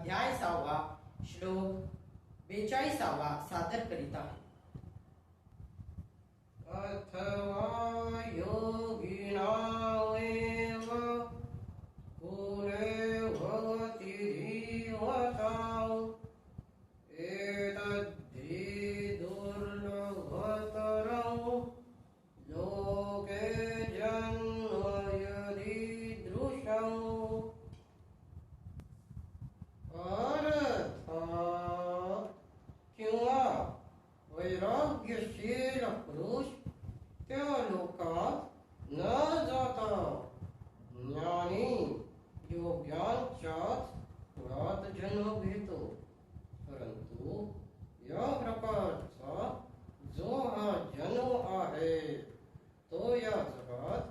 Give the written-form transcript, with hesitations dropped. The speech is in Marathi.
अध्याय 6 श्लोक 42 सादर करीत आहे. अथवा योगिनामेव गुणे भवति धीमताम् एतद्धि दुर्लभतरं लोके जन्म यदीदृशम्. अर्थात किंवा वैराग्यशील पुरुष त्या लोकात न जाता ज्ञानी योग्यांच्याच कुळात जन्म घेतो. परंतु या प्रकारचा जो हा जन्म आहे तो या जगात